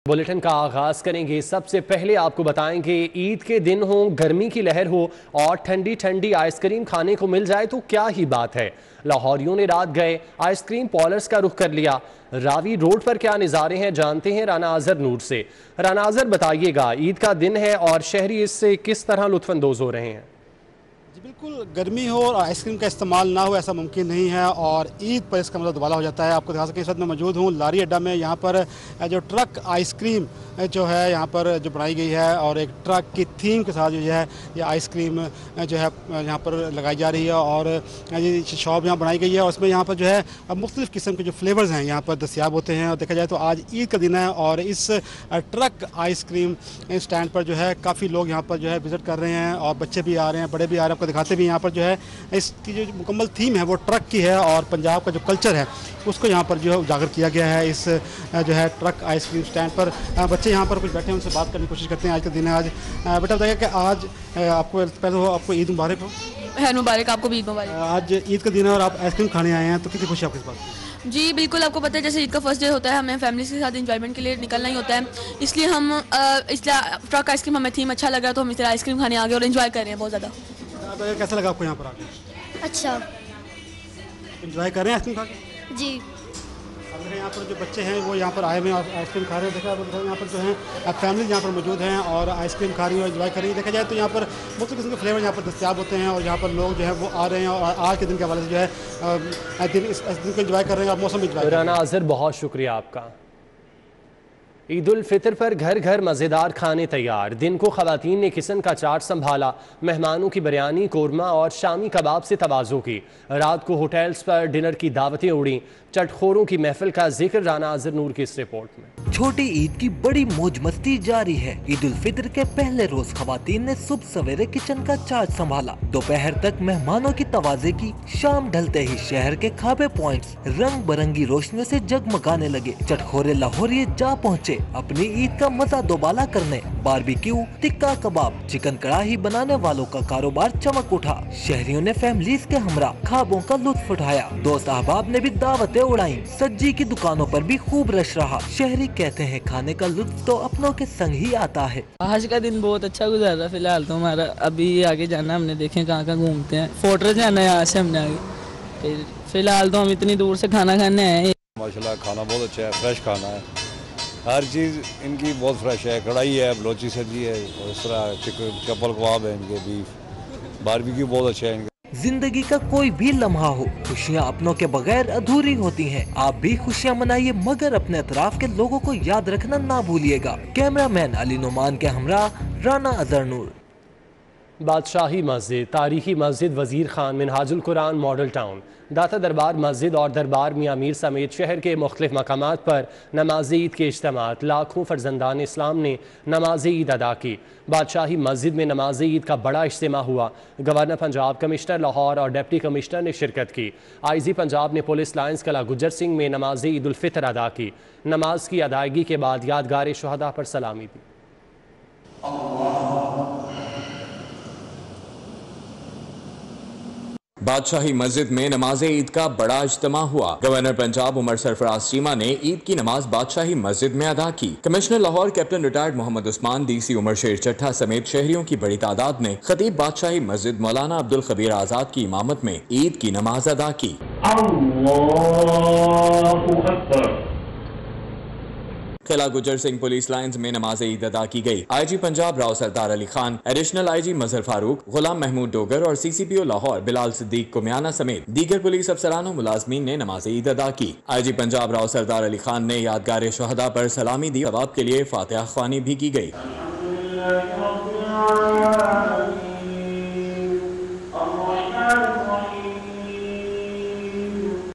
Bulletin کا آغاز کریں گے۔ سب سے پہلے آپ کو بتائیں کہ عید کے دن ہو، گرمی کی لہر ہو اور ٹھنڈی ٹھنڈی آئس کریم کھانے کو مل جائے تو کیا ہی بات ہے۔ لاہوریوں نے رات گئے آئس کریم پارلرز کا رخ کر لیا۔ راوی روڈ پر کیا نظارے ہیں جانتے ہیں رانا اظہر نور سے۔ رانا اظہر بتائیے گا، عید کا دن ہے اور شہری اس سے کس طرح لطف اندوز ہو رہے ہیں؟ جی بالکل، گرمی ہو اور آئس کریم کا استعمال نہ ہو ایسا ممکن نہیں ہے، اور عید پر اس کا مزہ دوبالا ہو جاتا ہے۔ آپ کو دکھا سکیں اس وقت میں موجود ہوں لاری اڈا میں۔ یہاں پر جو ٹرک آئس کریم جو ہے یہاں پر جو بنائی گئی ہے، اور ایک ٹرک کی تھیم کے ساتھ جو ہے یہ آئس کریم جو ہے یہاں پر لگائی جا رہی ہے، اور یہ شاپ یہاں بنائی گئی ہے، اور اس میں یہاں پر جو ہے مختلف قسم کے جو فلیورز ہیں یہاں پر دستیاب ہوتے ہیں۔ اور دیکھا جائے تو آج عید کا دن ہے، اور اس ٹرک آئس کریم اسٹینڈ پر جو ہے کافی لوگ یہاں پر جو ہے وزٹ کر رہے ہیں، اور بچے بھی آ رہے ہیں، بڑے بھی آ رہے ہیں۔ آپ کو دکھاتے بھی یہاں پر جو ہے اس کی جو مکمل تھیم ہے وہ ٹرک کی ہے، اور پنجاب کا جو کلچر ہے اس کو یہاں پر جو ہے اجاگر کیا گیا ہے اس جو ہے ٹرک آئس کریم سٹینڈ پر۔ بچے یہاں پر کچھ بیٹھے ہیں، ان سے بات کرنے کی کوشش کرتے ہیں۔ آج کا دن ہے، آج بیٹا بتائیے کہ آج آپ کو پہلے آپ کو عید مبارک ہو۔ خیر مبارک، آپ کو بھی عید مبارک۔ آج عید کا دن ہے اور آپ آئس کریم کھانے آئے ہیں، تو کتنی خوشی آپ کو اس بات کی؟ جی بالکل، آپ کو پتہ ہے جیسے عید کا فرسٹ ڈے ہوتا ہے، ہمیں فیملیز کے ساتھ انجوائمنٹ کے لیے نکلنا ہی ہوتا ہے، اس لیے ہم ٹرک آئس کریم ہمیں تھیم اچھا لگا تو ہم اس طرح آئس کریم کھانے آ گئے اور انجوائے کر رہے ہیں بہت زیادہ۔ کیسا لگا آپ کو یہاں پر آ کے؟ اچھا، انجوائے کر رہے ہیں آئس کریم کھا کے؟ جی۔ اب دیکھیں یہاں پر جو بچے ہیں وہ یہاں پر آئے ہوئے ہیں، آئس کریم کھا رہے ہیں۔ دیکھا یہاں پر جو ہیں فیملیز یہاں پر موجود ہیں اور آئس کریم کھا رہی ہیں اور انجوائے کر رہی ہیں۔ دیکھا جائے تو یہاں پر مختلف قسم کے فلیور یہاں پر دستیاب ہوتے ہیں، اور یہاں پر لوگ جو ہے وہ آ رہے ہیں اور آج کے دن کے حوالے سے جو ہے اس دن کو انجوائے کر رہے ہیں اور موسم بھی انجوائے کر رہے ہیں۔ رانا اظہر بہت شکریہ آپ کا۔ عید الفطر پر گھر گھر مزیدار کھانے تیار۔ دن کو خواتین نے کچن کا چارٹ سنبھالا، مہمانوں کی بریانی، قورمہ اور شامی کباب سے تواضع کی۔ رات کو ہوٹلز پر ڈنر کی دعوتیں اڑیں۔ چٹ خوروں کی محفل کا ذکر رانا اظہر نور کی اس رپورٹ میں۔ چھوٹی عید کی بڑی موج مستی جاری ہے۔ عید الفطر کے پہلے روز خواتین نے صبح سویرے کچن کا چارج سنبھالا، دوپہر تک مہمانوں کی توازے کی، شام ڈھلتے ہی شہر کے کھابے پوائنٹس رنگ برنگی روشنیوں سے جگمگانے لگے۔ چٹخورے لاہوریے جا پہنچے اپنی عید کا مزہ دوبالا کرنے۔ باربیکیو، ٹکا کباب، چکن کڑاہی بنانے والوں کا کاروبار چمک اٹھا۔ شہریوں نے فیملیز کے ہمراہ خوابوں کا لطف اٹھایا۔ دوست احباب نے بھی دعوتیں اڑائیں۔ سبزی کی دکانوں پر بھی خوب رش رہا۔ شہری کہتے ہیں کھانے کا لطف تو اپنوں کے سنگ ہی آتا ہے۔ آج کا دن بہت اچھا گزر رہا ہے۔ فی الحال تو ہمارا ابھی آگے جانا، ہم نے دیکھیں کہاں کہاں گھومتے ہیں، فورٹریس جانا ہے یہاں سے ہم نے آگے۔ فی الحال تو ہم اتنی دور سے کھانا کھانے آئے ہیں۔ ماشاءاللہ کھانا بہت اچھا ہے، فریش کھانا ہے، ہر چیز ان کی بہت فریش ہے۔ کڑھائی ہے، بلوچی سبزی ہے، اور اس طرح چپل کباب ہے ان کے، بیف، باربیکیو بہت اچھا ہے ان کا۔ زندگی کا کوئی بھی لمحہ ہو، خوشیاں اپنوں کے بغیر ادھوری ہوتی ہیں۔ آپ بھی خوشیاں منائیے، مگر اپنے اطراف کے لوگوں کو یاد رکھنا نہ بھولیے گا۔ کیمرہ مین علی نعمان کے ہمراہ رانا اظہر نور۔ بادشاہی مسجد، تاریخی مسجد وزیر خان، منہاج القرآن ماڈل ٹاؤن، داتا دربار مسجد اور دربار میاں میر سمیت شہر کے مختلف مقامات پر نماز عید کے اجتماعات۔ لاکھوں فرزندان اسلام نے نماز عید ادا کی۔ بادشاہی مسجد میں نماز عید کا بڑا اجتماع ہوا۔ گورنر پنجاب، کمشنر لاہور اور ڈپٹی کمشنر نے شرکت کی۔ آئی جی پنجاب نے پولیس لائنز کلا گجر سنگھ میں نماز عید الفطر ادا کی۔ نماز کی ادائیگی کے بعد یادگار شہداء پر سلامی دی۔ بادشاہی مسجد میں نماز عید کا بڑا اجتماع ہوا۔ گورنر پنجاب عمر سرفراز چیمہ نے عید کی نماز بادشاہی مسجد میں ادا کی۔ Commissioner Lahore captain retired Muhammad Usman, D C عمر شیر چٹھا سمیت شہریوں کی بڑی تعداد نے خطیب بادشاہی مسجد مولانا عبدالخبیر آزاد کی امامت میں عید کی نماز ادا کی۔ اللہ اکبر۔ قلعہ گجر سنگھ پولیس لائنز میں نماز عید ادا کی گئی۔ آئی جی پنجاب راؤ سردار علی خان، ایڈیشنل آئی جی مظہر فاروق، غلام محمود ڈوگر اور سی سی پی او لاہور بلال صدیق کمیانہ سمیت دیگر پولیس افسران و ملازمین نے نماز عید ادا کی۔ آئی جی پنجاب راؤ سردار علی خان نے یادگار شہداء پر سلامی دی۔ ثواب کے لیے فاتحہ خوانی بھی کی گئی۔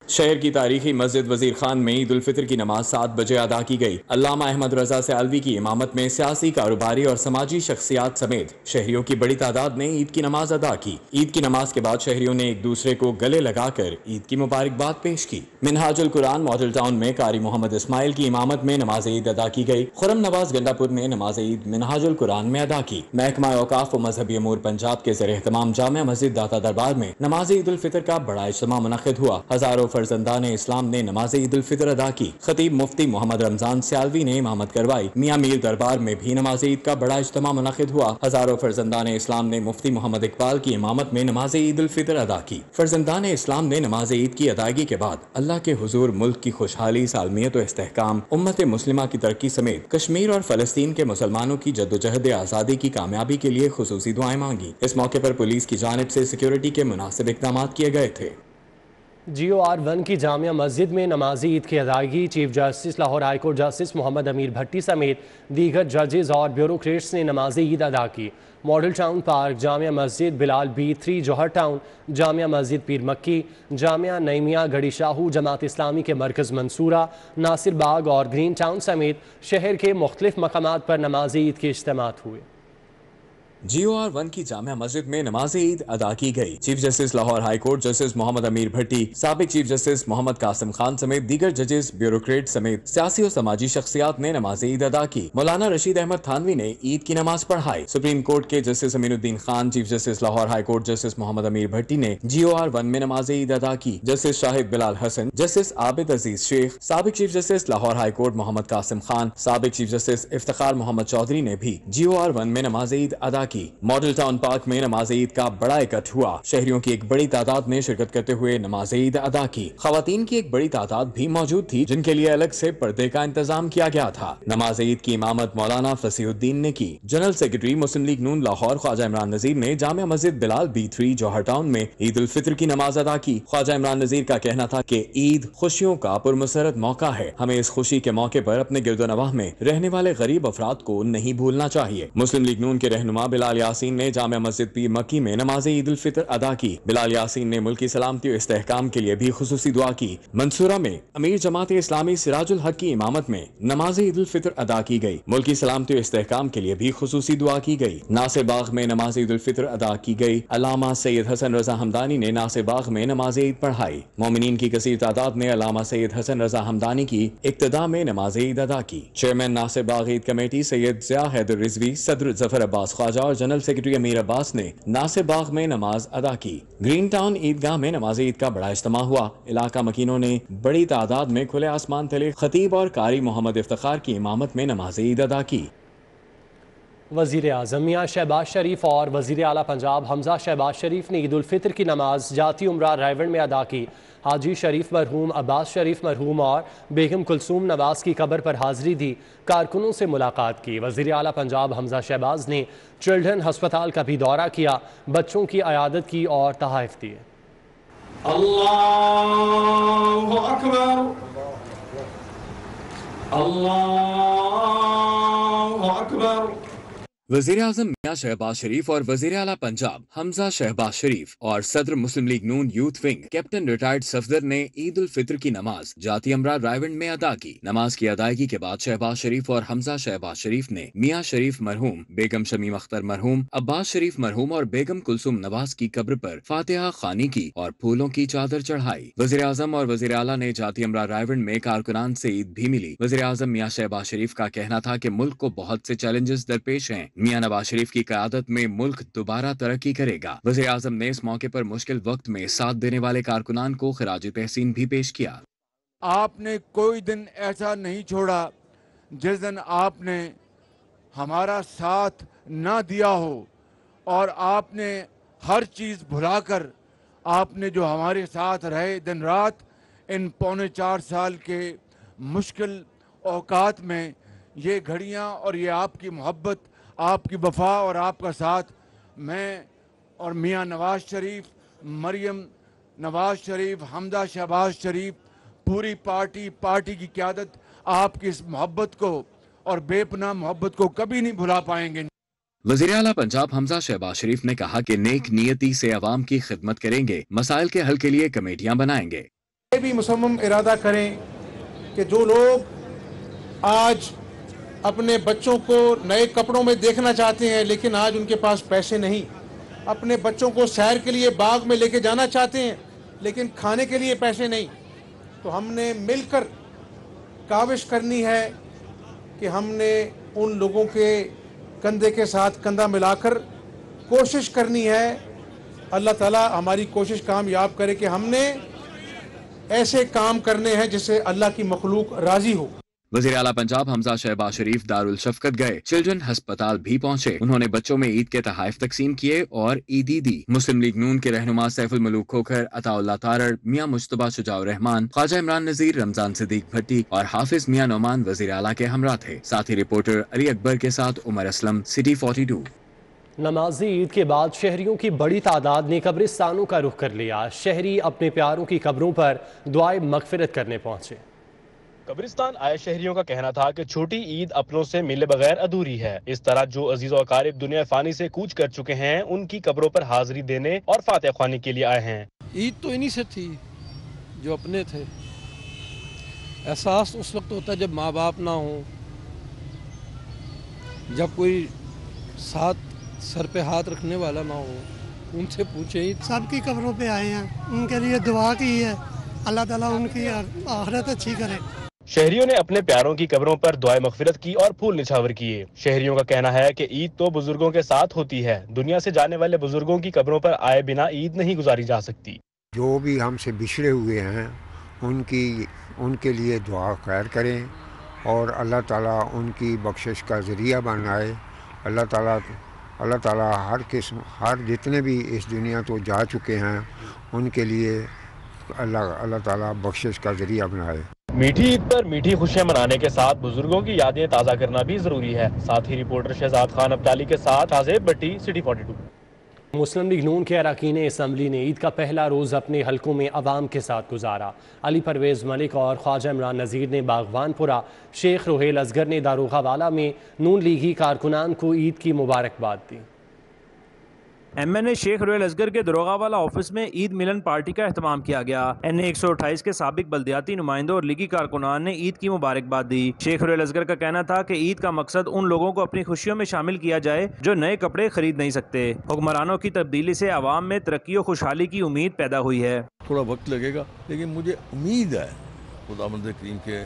شہر کی تاریخی مسجد وزیر خان میں عید الفطر کی نماز 7 بجے ادا کی گئی۔ علامہ احمد رضا سیالوی کی امامت میں سیاسی، کاروباری اور سماجی شخصیات سمیت شہریوں کی بڑی تعداد نے عید کی نماز ادا کی۔ عید کی نماز کے بعد شہریوں نے ایک دوسرے کو گلے لگا کر عید کی مبارکباد پیش کی۔ منہاج القرآن ماڈل ٹاؤن میں قاری محمد اسماعیل کی امامت میں نماز عید ادا کی گئی۔ خرم نواز گنڈا پور نے نماز عید منہاج القرآن میں ادا کی۔ محکمہ اوقاف و مذہبی امور پنجاب کے زیر اہتمام جامع مسجد داتا دربار میں نماز عید الفطر کا بڑا اجتماع منعقد ہوا۔ ہزاروں फर्जंदान इस्लाम ने नमाज ईद उल फितर अदा की। खतीब मुफ्ती मोहम्मद रमजान सियालवी ने इमामत करवाई। मियां मीर दरबार में भी नमाज ईद का बड़ा इज्तिमा मुनक़िद हुआ। हजारों फर्जंदान इस्लाम ने मुफ्ती मोहम्मद इकबाल की इमामत में नमाज ईद उल फितर अदा की। फर्जंदान इस्लाम ने नमाज ईद की अदायगी के बाद अल्लाह के हुजूर मुल्क की खुशहाली, सालमियत और इस्तेहकाम, उम्मत मुस्लिमा की तरक्की समेत कश्मीर और फलस्तीन के मुसलमानों की जद्दोजहद आज़ादी की कामयाबी के लिए खुसूसी दुआएं मांगी। इस मौके पर पुलिस की जानिब से सिक्योरिटी के मुनासिब इक़दामात किए गए थे। GOR1 की जामिया मस्जिद में नमाज ईद की अदायगी chief justice Lahore high court justice Mohammad Amir Bhatti समेत दीगर जजेस और ब्यूरोक्रेट्स ने नमाज ईद अदा की। Model town park, Jamia Masjid Bilal B3 जौहर टाउन, जामिया मस्जिद पीर मक्की, जामिया नईमिया गढ़ी शाहू, जमात इस्लामी के मरकज़ मंसूरा, नासिर बाग और ग्रीन टाउन समेत शहर के मुख्तलिफ मकामात पर नमाज ईद के इज्तिमात हुए। GOR1 की जामिया मस्जिद में नमाज ईद अदा की गई। Chief justice Lahore high court justice Mohammad Amir Bhatti, साबिक चीफ जस्टिस मोहम्मद कासिम खान समेत दीगर जजेस, ब्यूरोक्रेट समेत सियासी और समाजी शख्सियात ने नमाज ईद अदा की। मौलाना रशीद अहमद थानवी ने ईद की नमाज पढ़ाई। सुप्रीम कोर्ट के justice Aminuddin Khan, chief justice Lahore high court justice Mohammad Amir Bhatti ने GOR1 में नमाज ईद अदा की। जस्टिस शाहिद बिलाल हसन, जस्टिस आबिद अजीज शेख, साबिक chief justice Lahore high court Mohammad Qasim Khan, साबिक चीफ जस्टिस इफ्तिखार मोहम्मद चौधरी ने भी GOR1 में नमाज ईद अदा की। मॉडल टाउन पार्क में नमाज ईद का बड़ा इकट्ठ हुआ। शहरियों की एक बड़ी तादाद ने शिरकत करते हुए नमाज ईद अदा की। खवातीन की एक बड़ी तादाद भी मौजूद थी, जिनके लिए अलग से पर्दे का इंतजाम किया गया था। नमाज ईद की इमामत मौलाना फसीहुद्दीन ने की। जनरल सेक्रेटरी मुस्लिम लीग नून लाहौर ख्वाजा इमरान नजीर ने जामिया मस्जिद बिलाल B3 जौहर टाउन में ईद उल फितर की नमाज अदा की। ख्वाजा इमरान नजीर का कहना था कि ईद खुशियों का पुरमसरत मौका है। हमें इस खुशी के मौके पर अपने गिरदोनवाह में रहने वाले गरीब अफराद को नहीं भूलना चाहिए। मुस्लिम लीग नून के रहनुमा बिलाल यासीन ने जामिया मस्जिद पीर मक्की में नमाज ईद उल फितर अदा की। बिलाल यासीन ने मुल्क की सलामती और इस्तेहकाम के लिए भी खुसूसी दुआ की। मंसूरा में अमीर जमात इस्लामी सिराजुल हक की इमामत में नमाज ईद उल फितर अदा की गई। मुल्क की सलामती और इस्तेहकाम के लिए भी खुसूसी दुआ की गई। नासिर बाग में नमाज ईद उल फितर अदा की गई। अल्लामा सैयद हसन रजा हमदानी ने नासिर बाग में नमाज ईद पढ़ाई। मोमिनीन की कसीर तादाद ने अल्लामा सैयद हसन रजा हमदानी की इक्तदा में नमाज ईद अदा की। चेयरमैन नासिर बाग ईद कमेटी सैयद ज़िया हैदर रिजवी, सदर जफर अब्बास ख्वाजा और जनरल सेक्रेटरी अमीर अब्बास ने नासिर बाग में नमाज अदा की। ग्रीन टाउन ईदगाह में नमाज ईद का बड़ा इज्तिमा हुआ। इलाका मकीनों ने बड़ी तादाद में खुले आसमान तले खतीब और कारी मोहम्मद इफ्तिखार की इमामत में नमाज ईद अदा की। वज़ीर आज़म मियां शहबाज शरीफ और वज़ीर आला पंजाब हमजा शहबाज शरीफ ने ईद उल फितर की नमाज जाती उम्रा रायवंड में अदा की। हाजी शरीफ मरहूम, अब्बास शरीफ मरहूम और बेगम कुलसूम नवाज की कब्र पर हाजिरी दी, कारकुनों से मुलाकात की। वज़ीर आला पंजाब हमजा शहबाज ने चिल्ड्रन हस्पताल का भी दौरा किया, बच्चों की अयादत की और तहाइफ दिए। अल्लाहु अकबर, अल्लाहु अकबर। वज़ीर आज़म मियां शहबाज शरीफ और वज़ीर आला पंजाब हमजा शहबाज शरीफ और सदर Muslim League Noon youth wing captain retired Safdar ने ईद उल फितर की नमाज जाती अमरा रायवंड में अदा की। नमाज की अदायगी के बाद शहबाज शरीफ और हमजा शहबाज शरीफ ने मियां शरीफ मरहूम, बेगम शमीम अख्तर मरहूम, अब्बास शरीफ मरहूम और बेगम कुलसुम नवाज की कब्र पर फातिहा खानी की और फूलों की चादर चढ़ाई। वज़ीर आज़म और वज़ीर आला ने जाती अमरा रायवंड में कारकुनान से ईद भी मिली। वज़ीर आज़म मियां शहबाज शरीफ का कहना था कि मुल्क को बहुत से चैलेंजेस दरपेश हैं। मियां नवाज शरीफ की क़यादत में मुल्क दोबारा तरक्की करेगा। वज़ीर आज़म ने इस मौके पर मुश्किल वक्त में साथ देने वाले कारकुनान को खिराज तहसीन भी पेश किया। आपने कोई दिन ऐसा नहीं छोड़ा जिस दिन आपने हमारा साथ ना दिया हो, और आपने हर चीज़ भुलाकर आपने जो हमारे साथ रहे दिन रात इन 4.25 साल के मुश्किल औकात में, ये घड़ियाँ और ये आपकी मोहब्बत, आपकी वफा और आपका साथ, मैं और मियां नवाज शरीफ, मरियम नवाज शरीफ, हमजा शहबाज शरीफ, पूरी पार्टी की क़यादत आपकी इस मोहब्बत को और बेपनाह मोहब्बत को कभी नहीं भुला पाएंगे। वज़ीर आला पंजाब हमजा शहबाज शरीफ ने कहा कि नेक नियति से अवाम की खिदमत करेंगे, मसाइल के हल के लिए कमेटियां बनाएंगे। ये भी मुसम्मम इरादा करें कि जो लोग आज अपने बच्चों को नए कपड़ों में देखना चाहते हैं लेकिन आज उनके पास पैसे नहीं, अपने बच्चों को सैर के लिए बाग में लेके जाना चाहते हैं लेकिन खाने के लिए पैसे नहीं, तो हमने मिलकर काविश करनी है कि हमने उन लोगों के कंधे के साथ कंधा मिलाकर कोशिश करनी है। अल्लाह ताला हमारी कोशिश कामयाब करे कि हमने ऐसे काम करने हैं जिससे अल्लाह की मखलूक राजी हो। वज़ीर आला पंजाब हमजा शहबाज शरीफ दारुल शफकत गए, चिल्ड्रन अस्पताल भी पहुंचे। उन्होंने बच्चों में ईद के तोहफे तकसीम किए और ईदी दी। मुस्लिम लीग नून के रहनुमा सैफुल मलूक खोखर, अताउल्लाह तारड़, मियां मुश्तबा शुजाउर रहमान, ख्वाजा इमरान नज़ीर, रमजान सिद्दीक भट्टी और हाफिज मियां नौमान वज़ीर आला के हमरा थे। साथ ही रिपोर्टर अली अकबर के साथ उमर असलम, सिटी 42। नमाज़ी ईद के बाद शहरियों की बड़ी तादाद ने कब्रिस्तानों का रुख कर लिया। शहरी अपने प्यारों की कब्रों पर दुआए मगफिरत करने पहुंचे। कब्रिस्तान आए शहरियों का कहना था कि छोटी ईद अपनों से मिले बगैर अधूरी है। इस तरह जो अजीज और अकारिब दुनिया फानी से कूच कर चुके हैं, उनकी कब्रों पर हाजिरी देने और फातिहा ख्वानी के लिए आए हैं। ईद तो इन्हीं से थी जो अपने थे। एहसास उस वक्त होता है जब माँ बाप ना हो, जब कोई साथ सर पे हाथ रखने वाला ना हो। उनसे पूछे सबकी कब्रों पे आए हैं, उनके लिए दुआ की है, अल्लाह ताला उनकी आखिरत अच्छी करे। शहरियों ने अपने प्यारों की कब्रों पर दुआए मगफिरत की और फूल निछावर किए। शहरियों का कहना है कि ईद तो बुजुर्गों के साथ होती है, दुनिया से जाने वाले बुजुर्गों की कब्रों पर आए बिना ईद नहीं गुजारी जा सकती। जो भी हमसे बिछड़े हुए हैं उनके लिए दुआ खैर करें और अल्लाह ताला उनकी बख्शिश का ज़रिया बनाए। अल्लाह ताला हर जितने भी इस दुनिया तो जा चुके हैं उनके लिए अल्लाह ताला बख्शिश का ज़रिया बनाए। मीठी ईद पर मीठी खुशियां मनाने के साथ बुजुर्गों की यादें ताज़ा करना भी ज़रूरी है। साथ ही रिपोर्टर शहजाद खान अब्दाली के साथ आज़ेब भट्टी, सिटी 42। मुस्लिम लीग नून के अरकान असम्बली ने ईद का पहला रोज़ अपने हलकों में अवाम के साथ गुजारा। अली परवेज़ मलिक और ख्वाजा इमरान नज़ीर ने बागवानपुरा, शेख रोहेल असगर ने दारोगावाला में नून लीगी कारकुनान को ईद की मुबारकबाद दी। MNA शेख रोहेल असगर के दरोगावाला ऑफिस में ईद मिलन पार्टी का एहतमाम किया गया। NA 128 के साबिक बल्दियाती नुमाइंदों और लीगी कारकुनान ने ईद की मुबारकबाद दी। शेख रोहेल असगर का कहना था कि ईद का मकसद उन लोगों को अपनी खुशियों में शामिल किया जाए जो नए कपड़े खरीद नहीं सकते। हुक्मरानों की तब्दीली से आवाम में तरक्की और खुशहाली की उम्मीद पैदा हुई है। थोड़ा वक्त लगेगा लेकिन मुझे उम्मीद है खुदावंद करीम के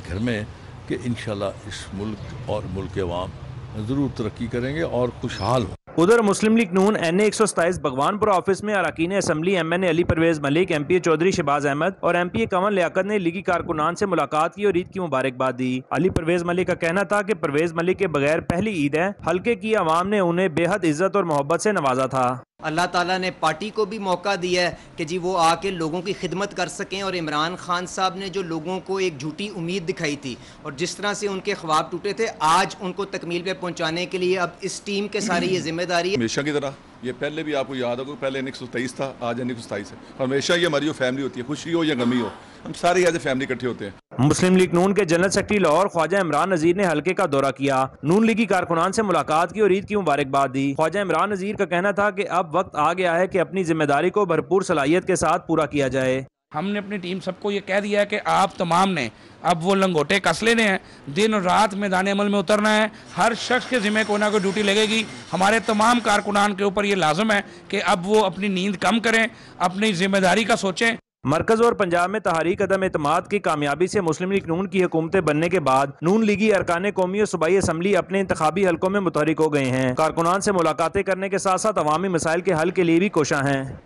घर में कि इंशाल्लाह इस मुल्क और मुल्क के अवाम ज़रूर तरक्की करेंगे और खुशहाल हो। उधर मुस्लिम लीग नून NA 127 भगवानपुरा ऑफिस में अरकान assembly MNA Ali Parvez Malik, MPA Chaudhry Shahbaz Ahmad और MPA कंवर लियाकत ने लीगी कारकुनान से मुलाकात की और ईद की मुबारकबाद दी। अली परवेज़ मलिक का कहना था कि परवेज़ मलिक के बगैर पहली ईद है। हल्के की आवाम ने उन्हें बेहद इज्जत और मोहब्बत से नवाजा था। अल्लाह ताला ने पार्टी को भी मौका दिया है कि जी वो आके लोगों की खिदमत कर सकें और इमरान खान साहब ने जो लोगों को एक झूठी उम्मीद दिखाई थी और जिस तरह से उनके ख्वाब टूटे थे, आज उनको तकमील पे पहुंचाने के लिए अब इस टीम के सारी ये जिम्मेदारी है। हमेशा की तरह ये पहले भी आपको याद होगा, पहले 127 था, आज 127 है। हमेशा ये हमारी जो फैमिली होती है, खुशी हो या गमी हो, हम सारे एज ए फैमिली इकट्ठे होते हैं। मुस्लिम लीग नून के जनरल सेक्रेटरी लाहौर ख्वाजा इमरान नज़ीर ने हल्के का दौरा किया। नून लीगी कारकुनान से मुलाकात की और ईद की मुबारकबाद दी। ख्वाजा इमरान नज़ीर का कहना था कि अब वक्त आ गया है कि अपनी जिम्मेदारी को भरपूर सलाहियत के साथ पूरा किया जाए। हमने अपनी टीम सबको ये कह दिया है कि आप तमाम ने अब वो लंगोटे कस लेने हैं, दिन और रात मैदान अमल में उतरना है। हर शख्स के ज़िम्मे कोई ना कोई ड्यूटी लगेगी। हमारे तमाम कारकुनान के ऊपर ये लाजम है कि अब वो अपनी नींद कम करें, अपनी जिम्मेदारी का सोचें। मरकज और पंजाब में तहरीक अदम एतमाद की कामयाबी से मुस्लिम लीग नून की हुकूमतें बनने के बाद नून लीगी अरकान कौमी और सूबाई असम्बली अपने इंतखाबी हलकों में मुतहरिक हो गए हैं। कारकुनान से मुलाकातें करने के साथ साथ अवामी मसाइल के हल के लिए भी कोशां हैं।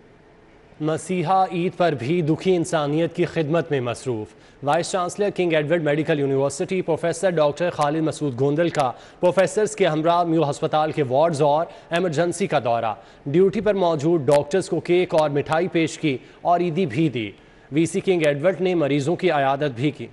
मसीहा ईद पर भी दुखी इंसानियत की खिदमत में मसरूफ़। Vice chancellor King Edward medical university professor doctor Khalid Masood Gondal का प्रोफेसर्स के हमरा म्यू अस्पताल के वार्ड्स और एमरजेंसी का दौरा। ड्यूटी पर मौजूद डॉक्टर्स को केक और मिठाई पेश की और ईदी भी दी। VC किंग एडवर्ड ने मरीजों की अयादत भी की।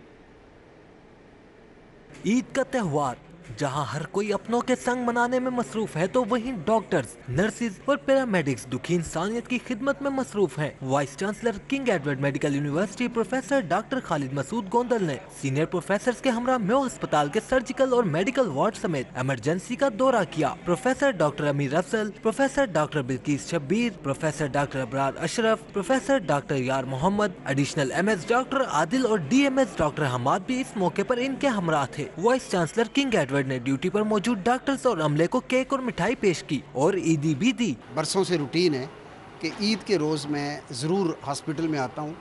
ईद का त्यौहार जहां हर कोई अपनों के संग मनाने में मसरूफ है, तो वहीं डॉक्टर्स, नर्सिस और पैरामेडिक्स दुखी इंसानियत की खिदमत में मसरूफ हैं। Vice chancellor King Edward medical university professor doctor Khalid Masood Gondal ने सीनियर प्रोफेसर्स के हमरा म्यो अस्पताल के सर्जिकल और मेडिकल वार्ड समेत इमरजेंसी का दौरा किया। Professor doctor Amir Afzal, professor doctor Bilquis Shabbir, professor doctor Abrar Ashraf, professor doctor Yar Mohammad, additional MS doctor Adil और DMS डॉक्टर हमाद भी इस मौके पर इनके हमरा थे। वाइस चांसलर किंग एडवर्ड ने ड्यूटी पर मौजूद डॉक्टर्स और अमले को केक और मिठाई पेश की और ईदी भी दी। बरसों से रूटीन है कि ईद के रोज़ मैं ज़रूर हॉस्पिटल में आता हूँ।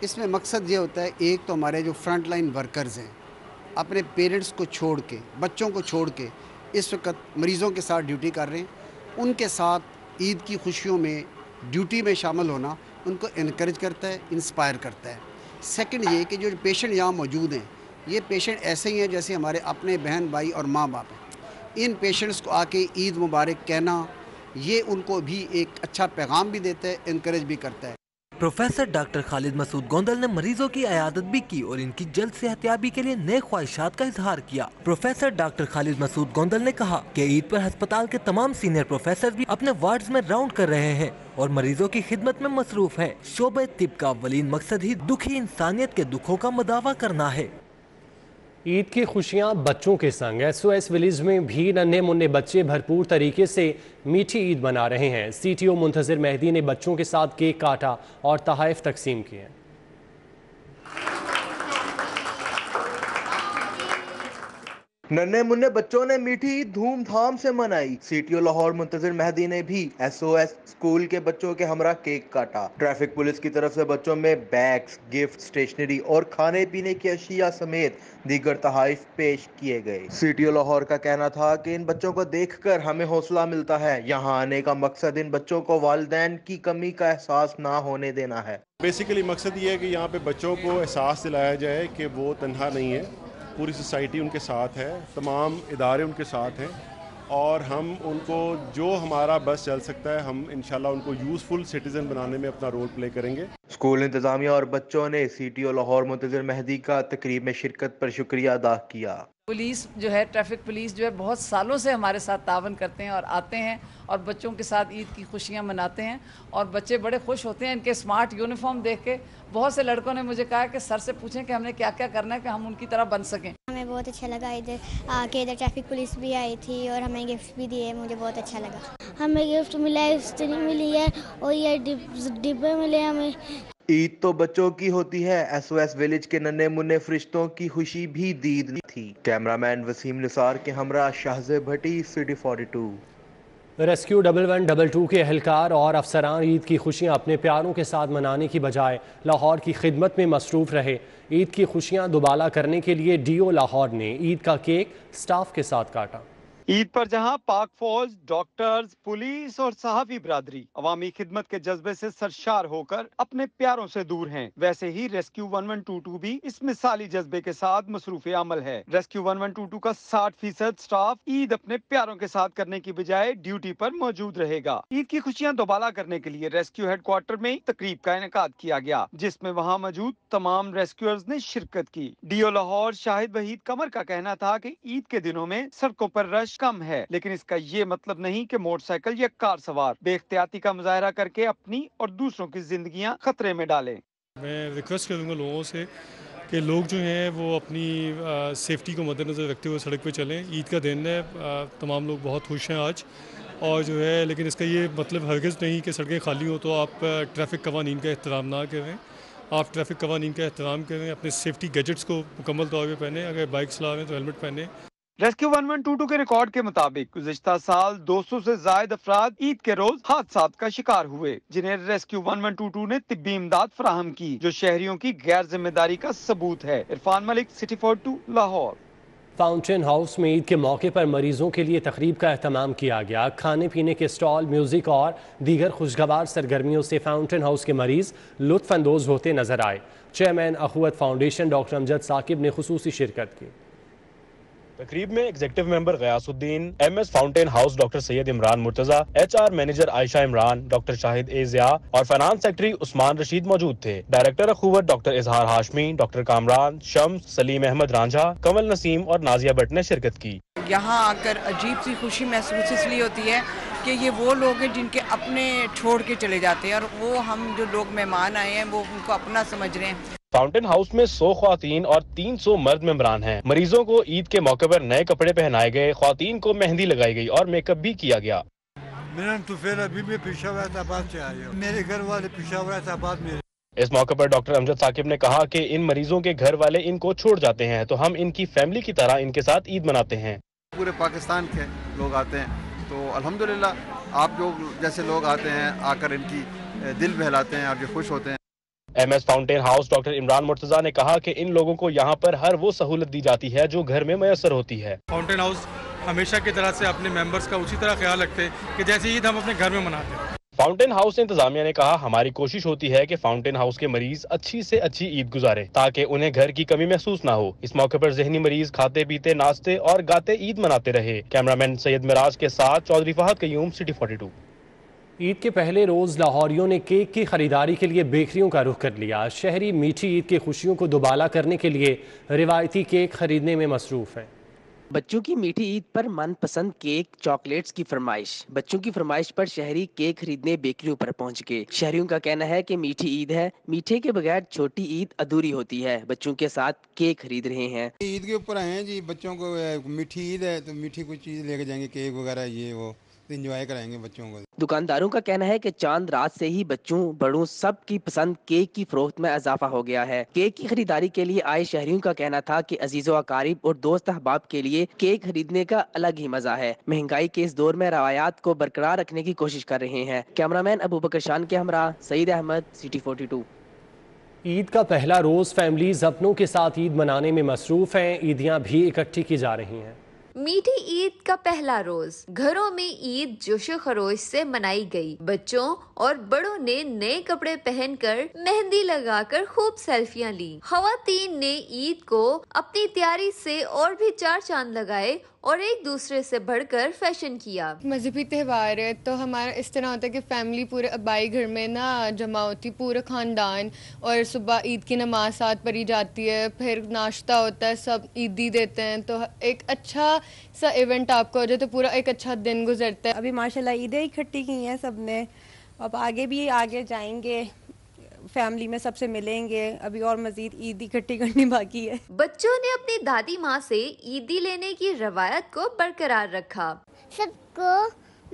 इसमें मकसद ये होता है, एक तो हमारे जो फ्रंट लाइन वर्कर्स हैं अपने पेरेंट्स को छोड़ के, बच्चों को छोड़ के इस वक्त मरीज़ों के साथ ड्यूटी कर रहे हैं, उनके साथ ईद की खुशियों में ड्यूटी में शामिल होना ان کو انکریج کرتا ہے، انسپائر کرتا ہے۔ سیکنڈ یہ کہ جو پیشنٹ یہاں موجود ہیں، یہ پیشنٹ ایسے ہی ہیں جیسے ہمارے اپنے بہن بھائی اور ماں باپ ہیں۔ ان پیشنٹس کو آ کے عید مبارک کہنا، یہ ان کو بھی ایک اچھا پیغام بھی دیتا ہے، انکریج بھی کرتا ہے۔ پروفیسر ڈاکٹر خالد مسعود گوندل نے مریضوں کی عیادت بھی کی اور ان کی جلد صحت یابی کے لیے نیک خواہشات کا اظہار کیا۔ پروفیسر ڈاکٹر خالد مسعود گوندل نے کہا کہ عید پر ہسپتال کے تمام سینئر پروفیسر بھی اپنے وارڈز میں راؤنڈ کر رہے ہیں اور مریضوں کی خدمت میں مصروف ہیں۔ شعبہ طب کا اولین مقصد ہی دکھی انسانیت کے دکھوں کا مداوع کرنا ہے۔ عید کی خوشیاں بچوں کے سنگ SOS ولیج میں بھی ننھے منھے بچے بھرپور طریقے سے میٹھی عید منا رہے ہیں۔ CTO منتظر مہدی نے بچوں کے ساتھ کیک کاٹا اور تحائف تقسیم کیے۔ ننھے منھے بچوں نے میٹھی عید دھوم دھام سے منائی۔ CTO لاہور منتظر مہدی نے بھی SOS اسکول کے بچوں کے ہمراہ کیک کاٹا۔ ٹریفک پولیس کی طرف سے بچوں میں بیگز، گفٹ، اسٹیشنری اور کھانے پینے کی اشیاء سمیت دیگر تحائف پیش کیے گئے۔ CTO لاہور کا کہنا تھا کہ ان بچوں کو دیکھ کر ہمیں حوصلہ ملتا ہے۔ یہاں آنے کا مقصد ان بچوں کو والدین کی کمی کا احساس نہ ہونے دینا ہے۔ بیسیکلی مقصد یہ ہے کہ یہاں پہ بچوں کو احساس دلایا جائے کہ وہ تنہا نہیں ہے، پوری سوسائٹی ان کے ساتھ ہے، تمام ادارے ان کے ساتھ ہیں، اور ہم ان کو جو ہمارا بس چل سکتا ہے ہم انشاءاللہ ان کو یوزفل سٹیزن بنانے میں اپنا رول پلے کریں گے۔ اسکول انتظامیہ اور بچوں نے CTO لاہور منتظر مہدی کا تقریب میں شرکت پر شکریہ ادا کیا۔ پولیس جو ہے، ٹریفک پولیس جو ہے، بہت سالوں سے ہمارے ساتھ تعاون کرتے ہیں اور آتے ہیں اور بچوں کے ساتھ عید کی خوشیاں مناتے ہیں، اور بچے بڑے خوش ہوتے ہیں ان کے اسمارٹ یونیفارم دیکھ کے۔ بہت سے لڑکوں نے مجھے کہا کہ سر سے پوچھیں کہ ہم نے کیا کیا کرنا ہے کہ ہم ان کی طرح بن سکیں۔ ہمیں بہت اچھا لگا ادھر آ کے، ادھر ٹریفک پولیس بھی آئی تھی اور ہمیں گفٹ بھی دیے، مجھے بہت اچھا لگا۔ ہمیں گفٹ ملا ہے، استری ملی ہے اور یہ ڈبے ملے ہمیں۔ عید تو بچوں کی ہوتی ہے، SOS ولیج کے ننھے منھے فرشتوں کی خوشی بھی عید تھی۔ کیمرہ مین وسیم نثار کے ہمراہ شاہزے بھٹی، City 42۔ ریسکیو 1122 کے اہلکار اور افسران عید کی خوشیاں اپنے پیاروں کے ساتھ منانے کی بجائے لاہور کی خدمت میں مصروف رہے۔ عید کی خوشیاں دوبالا کرنے کے لیے DO لاہور نے عید کا کیک سٹاف کے ساتھ کاٹا۔ عید پر جہاں پاک فوج، ڈاکٹرز، پولیس اور صحافی برادری عوامی خدمت کے جذبے سے سرشار ہو کر اپنے پیاروں سے دور ہیں، ویسے ہی ریسکیو 1122 بھی اس مثالی جذبے کے ساتھ مصروف عمل ہے۔ ریسکیو 1122 کا 60% سٹاف عید اپنے پیاروں کے ساتھ کرنے کی بجائے ڈیوٹی پر موجود رہے گا۔ عید کی خوشیاں دوبالا کرنے کے لیے ریسکیو ہیڈ کوارٹر میں تقریب کا انعقاد کیا گیا، جس میں وہاں موجود تمام ریسکیورز نے شرکت کی۔ DO لاہور شاہد وحید قمر کا کہنا تھا کہ عید کے دنوں میں سڑکوں پر رش کم ہے، لیکن اس کا یہ مطلب نہیں کہ موٹر سائیکل یا کار سوار بے احتیاطی کا مظاہرہ کر کے اپنی اور دوسروں کی زندگیاں خطرے میں ڈالیں۔ میں ریکویسٹ کروں گا لوگوں سے کہ لوگ جو ہیں وہ اپنی سیفٹی کو مد نظر رکھتے ہوئے سڑک پہ چلیں۔ عید کا دن ہے، تمام لوگ بہت خوش ہیں آج، اور جو ہے لیکن اس کا یہ مطلب ہرگز نہیں کہ سڑکیں خالی ہوں تو آپ ٹریفک قوانین کا احترام نہ کریں۔ آپ ٹریفک قوانین کا احترام کریں، اپنے سیفٹی گیجٹس کو مکمل طور پہ پہنیں، اگر بائک چلا رہے ہیں تو ہیلمٹ پہنیں۔ ریسکیو 1122 کے ریکارڈ کے مطابق گزشتہ سال 200 سے زائد افراد عید کے روز حادثات کا شکار ہوئے، جنہیں ریسکیو 1122 نے طبی امداد فراہم کی، جو شہریوں کی غیر ذمہ داری کا ثبوت ہے۔ عرفان ملک، City 42 لاہور۔ فاؤنٹین ہاؤس میں عید کے موقع پر مریضوں کے لیے تقریب کا اہتمام کیا گیا۔ کھانے پینے کے اسٹال، میوزک اور دیگر خوشگوار سرگرمیوں سے فاؤنٹین ہاؤس کے مریض لطف اندوز ہوتے نظر آئے۔ چیئرمین اخوت فاؤنڈیشن ڈاکٹر امجد ثاقب نے خصوصی شرکت کی۔ تقریب میں ایگزیکٹو ممبر غیاث الدین، MS فاؤنٹین ہاؤس ڈاکٹر سید عمران مرتضی، HR مینیجر عائشہ عمران، ڈاکٹر شاہد اے ضیاء اور فائنانس سیکرٹری عثمان رشید موجود تھے۔ ڈائریکٹر اخوت ڈاکٹر اظہار ہاشمی، ڈاکٹر کامران، شمس، سلیم احمد رانجھا، کمل نسیم اور نازیہ بٹ نے شرکت کی۔ یہاں آ کر عجیب سی خوشی محسوس اس لیے ہوتی ہے کہ یہ وہ لوگ ہیں جن کے اپنے چھوڑ کے چلے جاتے ہیں، اور وہ ہم جو لوگ مہمان آئے ہیں وہ ان کو اپنا سمجھ رہے ہیں۔ فاؤنٹین ہاؤس میں 100 خواتین اور 300 مرد ممبران ہیں۔ مریضوں کو عید کے موقع پر نئے کپڑے پہنائے گئے، خواتین کو مہندی لگائی گئی اور میک اپ بھی کیا گیا۔ میرا نام طفیل ابھی میں پشاور احتاباد سے آیا ہوں، میرے گھر والے پشاور احتاباد میں۔ اس موقع پر ڈاکٹر امجد ثاقب نے کہا کہ ان مریضوں کے گھر والے ان کو چھوڑ جاتے ہیں تو ہم ان کی فیملی کی طرح ان کے ساتھ عید مناتے ہیں۔ پورے پاکستان کے لوگ آتے ہیں تو الحمدللہ آپ جو جیسے لوگ آتے ہیں آ کر ان کی دل بہلاتے ہیں اور یہ خوش ہوتے ہیں۔ MS fountain house doctor Imran Murtaza نے کہا کہ ان لوگوں کو یہاں پر ہر وہ سہولت دی جاتی ہے جو گھر میں میسر ہوتی ہے۔ فاؤنٹین ہاؤس ہمیشہ کی طرح سے اپنے ممبرز کا اسی طرح خیال رکھتے ہیں کہ جیسے عید ہم اپنے گھر میں مناتے ہیں۔ फाउंटेन हाउस इंतजामिया ने कहा, हमारी कोशिश होती है कि फाउंटेन हाउस के मरीज अच्छी से अच्छी ईद गुजारे ताकि उन्हें घर की कमी महसूस ना हो। इस मौके पर ज़हनी मरीज खाते पीते, नाचते और गाते ईद मनाते रहे। कैमरामैन सैयद मिराज के साथ चौधरी फहद कयूम, सिटी 42। ईद के पहले रोज़ लाहौरियों ने केक की खरीदारी के लिए बेकरियों का रुख कर लिया। शहरी मीठी ईद की खुशियों को दुबाला करने के लिए रिवायती केक खरीदने में मसरूफ़ हैं। बच्चों की मीठी ईद पर मनपसंद केक, चॉकलेट्स की फरमाइश। बच्चों की फरमाइश पर शहरी केक खरीदने बेकरियों पर पहुंच गए। शहरियों का कहना है कि मीठी ईद है, मीठे के बगैर छोटी ईद अधूरी होती है। बच्चों के साथ केक खरीद रहे हैं। ईद के ऊपर आए हैं जी, बच्चों को मीठी ईद है तो मीठी कुछ चीज़ लेके जाएंगे, केक वगैरह ये वो एंजॉय कराएंगे बच्चों को। दुकानदारों का कहना है कि चांद रात से ही बच्चों बड़ों सब की पसंद केक की फरोख्त में इजाफा हो गया है। केक की खरीदारी के लिए आए शहरियों का कहना था कि अजीजो अकारीब और दोस्त अहबाब के लिए केक खरीदने का अलग ही मजा है। महंगाई के इस दौर में रवायात को बरकरार रखने की कोशिश कर रहे हैं। कैमरामैन अबू बकर शान के हमरा सईद अहमद, सिटी 42। ईद का पहला रोज़ फैमिलीज अपनों के साथ ईद मनाने में मसरूफ़ हैं। ईदियाँ भी इकट्ठी की जा रही हैं। मीठी ईद का पहला रोज घरों में ईद जोशो खरोश से मनाई गई। बच्चों और बड़ों ने नए कपड़े पहनकर मेहंदी लगाकर खूब सेल्फियां ली। खवातीन ने ईद को अपनी तैयारी से और भी चार चांद लगाए और एक दूसरे से बढ़कर फैशन किया। मजहबी त्यौहार है तो हमारा इस तरह होता है कि फैमिली पूरे अबाई घर में ना जमा होती, पूरा खानदान, और सुबह ईद की नमाज साथ पढ़ी जाती है, फिर नाश्ता होता है, सब ईदी देते हैं, तो एक अच्छा सा इवेंट आपका हो जाए तो पूरा एक अच्छा दिन गुजरता है। अभी माशाल्लाह ईदें इकट्ठी की हैं सबने, अब आगे भी आगे जाएंगे, फैमिली में सबसे मिलेंगे, अभी और मजीद ईद इकट्ठी करनी बाकी है। बच्चों ने अपनी दादी माँ से ईदी लेने की रवायत को बरकरार रखा। सबको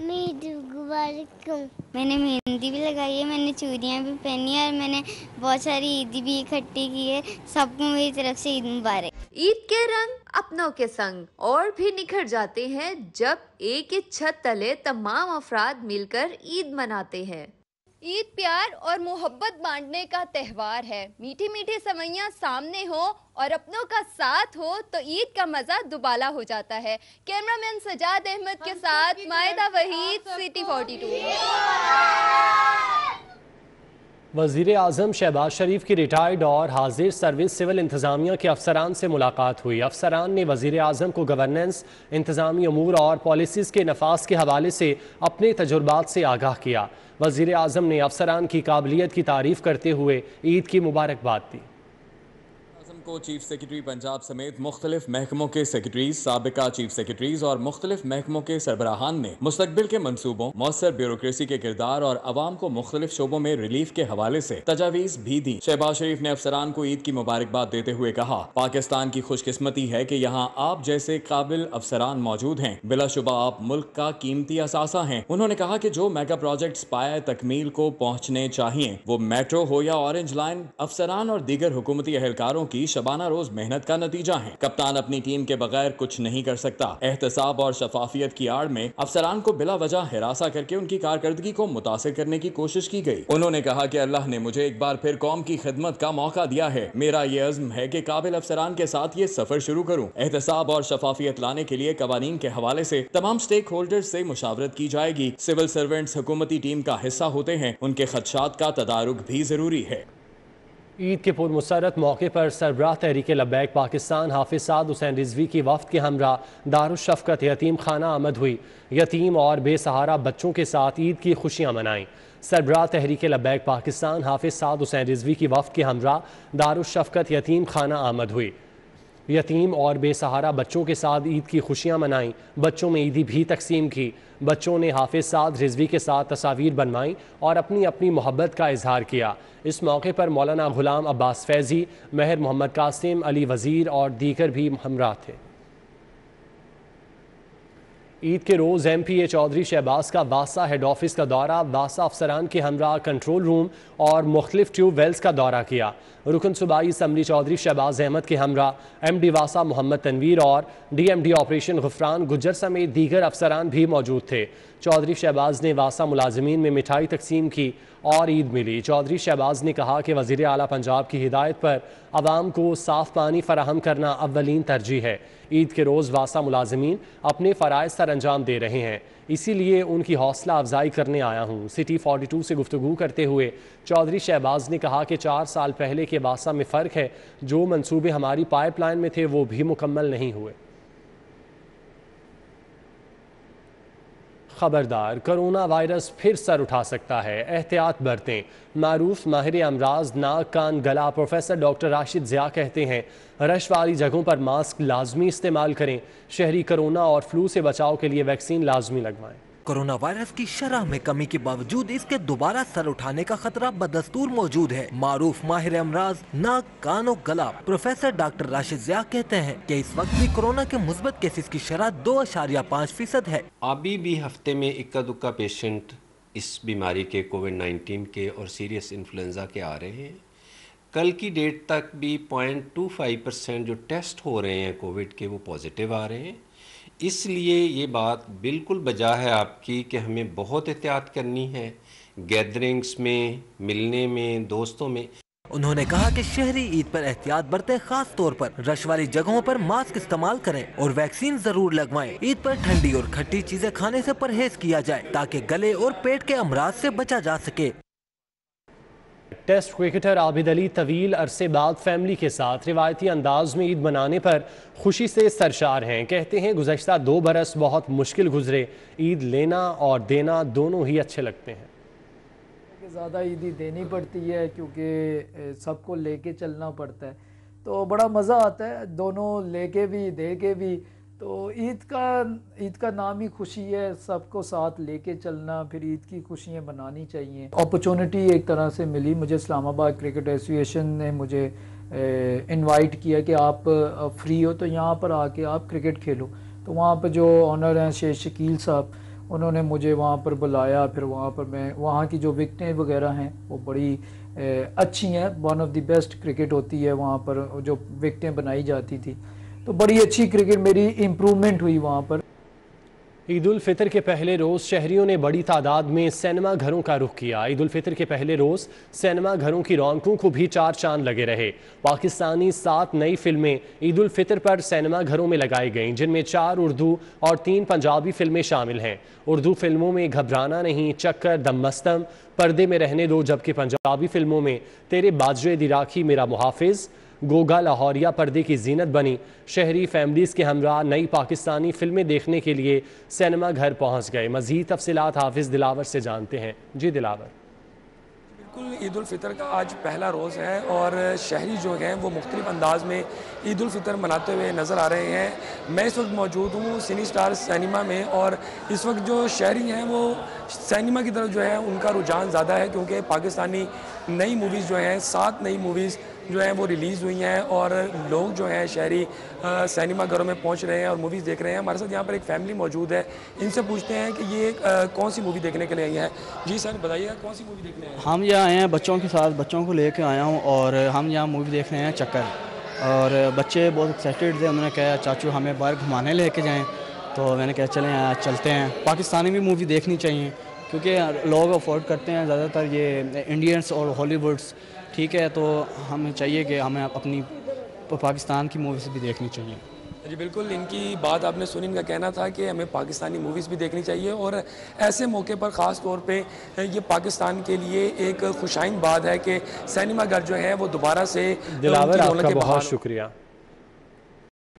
ईद मुबारक। मैंने मेहंदी भी लगाई है, मैंने चूड़ियाँ भी पहनी है और मैंने बहुत सारी ईदी भी इकट्ठी की है। सबको मेरी तरफ से ईद मुबारक। ईद के रंग अपनों के संग और भी निखर जाते हैं जब एक ही छत तले तमाम अफराद मिलकर ईद मनाते हैं। ईद प्यार और मोहब्बत बांटने का त्यौहार है। मीठी मीठी सवैयां सामने हो और अपनों का साथ हो तो ईद का मजा दुबाला हो जाता है। कैमरामैन सजाद अहमद के साथ मायदा वहीद, सिटी 42। वज़ीर आज़म शहबाज शरीफ की रिटायर्ड और हाजिर सर्विस सिविल इंतज़ामिया के अफसरान से मुलाकात हुई। अफसरान ने वज़ीर आज़म को गवर्नेंस, इंतज़ामी अमूर और पॉलिसीज़ के नफाज के हवाले से अपने तजुर्बात से आगाह किया। वज़ीर आज़म ने अफसरान की काबिलियत की तारीफ़ करते हुए ईद की मुबारकबाद दी। को चीफ सेक्रेटरी पंजाब समेत मुख्तलिफ महकमों के सेक्रेटरीज, साबिका चीफ सेक्रेटरीज और मुख्तलिफ महकमों के सरबराहान ने मुस्तकबिल के मनसूबों, मौसर ब्यूरोक्रेसी के किरदार और अवाम को मुख्तलिफ शोबों में रिलीफ के हवाले से तजावीज़ भी दी। शहबाज शरीफ ने अफसरान को ईद की मुबारकबाद देते हुए कहा, पाकिस्तान की खुशकिस्मती है कि यहाँ आप जैसे काबिल अफसरान मौजूद हैं। बिलाशुबा आप मुल्क का कीमती असासा हैं। उन्होंने कहा कि जो मेगा प्रोजेक्ट्स पाए तकमील को पहुँचने चाहिए, वो मेट्रो हो या ऑरेंज लाइन, अफसरान और दीगर हुकूमती अहलकारों की शबाना रोज मेहनत का नतीजा है। कप्तान अपनी टीम के बगैर कुछ नहीं कर सकता। एहतसाब और शफाफियत की आड़ में अफसरान को बिला वजह हिरासा करके उनकी कारकर्दगी को मुतासिर करने की कोशिश की गई। उन्होंने कहा कि अल्लाह ने मुझे एक बार फिर कौम की खिदमत का मौका दिया है। मेरा ये अज़्म है कि काबिल अफसरान के साथ ये सफर शुरू करूं। एहतसाब और शफाफियत लाने के लिए कवानीन के हवाले से तमाम स्टेक होल्डर्स से मुशावरत की जाएगी। सिविल सर्वेंट्स हुकूमती टीम का हिस्सा होते हैं, उनके खदशात का तदारुक भी जरूरी है। ईद के पुरमसरत मौके पर सरबराह तहरीक लब्बैक पाकिस्तान हाफिज साद हुसैन रिजवी की वफ्द के हमरा दारुश-शफ़क़त यतीम खाना आमद हुई। यतीम और बेसहारा बच्चों के साथ ईद की खुशियाँ मनाईं। सरबराह तहरीक लब्बैक पाकिस्तान हाफिज साद हुसैन रिजवी की वफ्द के हमरा दारुश-शफ़क़त यतीम खाना आमद हुई। यतीम और बेसहारा बच्चों के साथ ईद की खुशियाँ मनाईं। बच्चों में ईदी भी तकसीम की। बच्चों ने हाफिज साद रिजवी के साथ तस्वीर बनवाईं और अपनी अपनी मोहब्बत का इजहार किया। इस मौके पर मौलाना गुलाम अब्बास फैज़ी, महर मोहम्मद कासिम, अली वज़ीर और दीगर भी हमरा थे। ईद के रोज़ MP चौधरी शहबाज का वासा हेड ऑफिस का दौरा, वासा अफसरान के हमरा कंट्रोल रूम और मुख्तलिफ ट्यूब वेल्स का दौरा किया। रुकन सूबाई असम्बली चौधरी शहबाज अहमद के हमरा MD वासा मोहम्मद तनवीर और DMD ऑपरेशन गुफरान गुज्जर समेत दीगर अफसरान भी मौजूद थे। चौधरी शहबाज ने वासा मुलाजमीन में मिठाई तकसीम की और ईद मिली। चौधरी शहबाज ने कहा कि वज़ीर आला पंजाब की हिदायत पर आवाम को साफ़ पानी फराहम करना अव्वलीन तरजीह है। عید کے روز واسا ملازمین اپنے فرائض سر انجام دے رہے ہیں، اسی لیے ان کی حوصلہ افزائی کرنے آیا ہوں۔ سٹی 42 سے گفتگو کرتے ہوئے چودھری شہباز نے کہا کہ 4 سال پہلے کے واسا میں فرق ہے، جو منصوبے ہماری پائپ لائن میں تھے وہ بھی مکمل نہیں ہوئے۔ خبردار، کرونا وائرس پھر سر اٹھا سکتا ہے، احتیاط برتیں۔ معروف ماہر امراض ناک کان گلا پروفیسر ڈاکٹر راشد ضیاء کہتے ہیں رش والی جگہوں پر ماسک لازمی استعمال کریں، شہری کرونا اور فلو سے بچاؤ کے لیے ویکسین لازمی لگوائیں۔ کورونا وائرس کی شرح میں کمی کے باوجود اس کے دوبارہ سر اٹھانے کا خطرہ بدستور موجود ہے۔ معروف ماہر امراض ناک کان و گلا پروفیسر ڈاکٹر راشد ضیاء کہتے ہیں کہ اس وقت بھی کورونا کے مثبت کیسز کی شرح 2.5% ہے۔ ابھی بھی ہفتے میں اکا دکا پیشنٹ اس بیماری کے کووڈ-19 کے اور سیریس انفلوئنزا کے آ رہے ہیں۔ کل کی ڈیٹ تک بھی 0.25% جو ٹیسٹ ہو رہے ہیں کووڈ کے وہ پازیٹیو آ رہے ہیں۔ اس لیے یہ بات بالکل بجا ہے آپ کی کہ ہمیں بہت احتیاط کرنی ہے گیدرنگز میں، ملنے میں، دوستوں میں۔ انہوں نے کہا کہ شہری عید پر احتیاط برتیں، خاص طور پر رش والی جگہوں پر ماسک استعمال کریں اور ویکسین ضرور لگوائیں۔ عید پر ٹھنڈی اور کھٹی چیزیں کھانے سے پرہیز کیا جائے تاکہ گلے اور پیٹ کے امراض سے بچا جا سکے۔ ٹیسٹ کرکٹر عابد علی طویل عرصے بعد فیملی کے ساتھ روایتی انداز میں عید منانے پر خوشی سے سرشار ہیں۔ کہتے ہیں گزشتہ 2 برس بہت مشکل گزرے، عید لینا اور دینا دونوں ہی اچھے لگتے ہیں۔ زیادہ عیدی دینی پڑتی ہے کیونکہ سب کو لے کے چلنا پڑتا ہے، تو بڑا مزہ آتا ہے، دونوں لے کے بھی دے کے بھی۔ تو عید کا نام ہی خوشی ہے، سب کو ساتھ لے کے چلنا، پھر عید کی خوشیاں منانی چاہیے۔ اپرچونٹی ایک طرح سے ملی مجھے، اسلام آباد کرکٹ ایسوسیشن نے مجھے انوائٹ کیا کہ آپ فری ہو تو یہاں پر آ کے آپ کرکٹ کھیلو۔ تو وہاں پہ جو آنر ہیں شیخ شکیل صاحب، انہوں نے مجھے وہاں پر بلایا، پھر وہاں پر میں وہاں کی جو وکٹیں وغیرہ ہیں وہ بڑی اچھی ہیں، one of the best cricket ہوتی ہے وہاں پر جو وکٹیں بنائی جاتی تھی، تو بڑی اچھی کرکٹ میری امپرومنٹ ہوئی وہاں پر۔ عید الفطر کے پہلے روز شہریوں نے بڑی تعداد میں سینما گھروں کا رخ کیا۔ عید الفطر کے پہلے روز سینما گھروں کی رونقوں کو بھی 4 چاند لگے رہے۔ پاکستانی 7 نئی فلمیں عید الفطر پر سینما گھروں میں لگائی گئیں، جن میں 4 اردو اور 3 پنجابی فلمیں شامل ہیں۔ اردو فلموں میں گھبرانا نہیں، چکر، دم مستم، پردے میں رہنے دو، جبکہ پنجابی فلموں میں تیرے باجرے دی راکھی میرا محافظ، گوگا لاہوریا پردے کی زینت بنی۔ شہری فیملیز کے ہمراہ نئی پاکستانی فلمیں دیکھنے کے لیے سینما گھر پہنچ گئے۔ مزید تفصیلات حافظ دلاور سے جانتے ہیں۔ جی دلاور۔ بالکل، عید الفطر کا آج پہلا روز ہے اور شہری جو ہیں وہ مختلف انداز میں عید الفطر مناتے ہوئے نظر آ رہے ہیں۔ میں اس وقت موجود ہوں سینی سٹار سینما میں، اور اس وقت جو شہری ہیں وہ سینما کی طرف جو ہے ان کا رجحان زیادہ ہے، کیونکہ پاکستانی نئی موویز جو ہیں 7 نئی موویز جو ہیں وہ ریلیز ہوئی ہیں، اور لوگ جو ہیں شہری سینما گھروں میں پہنچ رہے ہیں اور موویز دیکھ رہے ہیں۔ ہمارے ساتھ یہاں پر ایک فیملی موجود ہے، ان سے پوچھتے ہیں کہ یہ کون سی مووی دیکھنے کے لیے آئی ہیں۔ جی سر بتائیے کون سی مووی دیکھنے آئے ہیں؟ ہم یہاں آئے ہیں بچوں کے ساتھ، بچوں کو لے کے آیا ہوں، اور ہم یہاں مووی دیکھ رہے ہیں چکر، اور بچے بہت ایکسائٹیڈ تھے، انہوں نے کہا چاچو ہمیں باہر گھمانے لے کے جائیں، تو میں نے کہا چلیں چلتے ہیں۔ پاکستانی بھی مووی دیکھنی چاہیے کیونکہ لوگ افورڈ کرتے ہیں زیادہ تر یہ انڈینس اور ہالی ووڈس، ٹھیک ہے، تو ہمیں چاہیے کہ ہمیں اپنی پاکستان کی موویز بھی دیکھنی چاہیے۔ جی بالکل، ان کی بات آپ نے سنی، ان کا کہنا تھا کہ ہمیں پاکستانی موویز بھی دیکھنی چاہیے، اور ایسے موقع پر خاص طور پہ یہ پاکستان کے لیے ایک خوشائن بات ہے کہ سینما گھر جو ہیں وہ دوبارہ سے دلاور آپ کا بہت شکریہ۔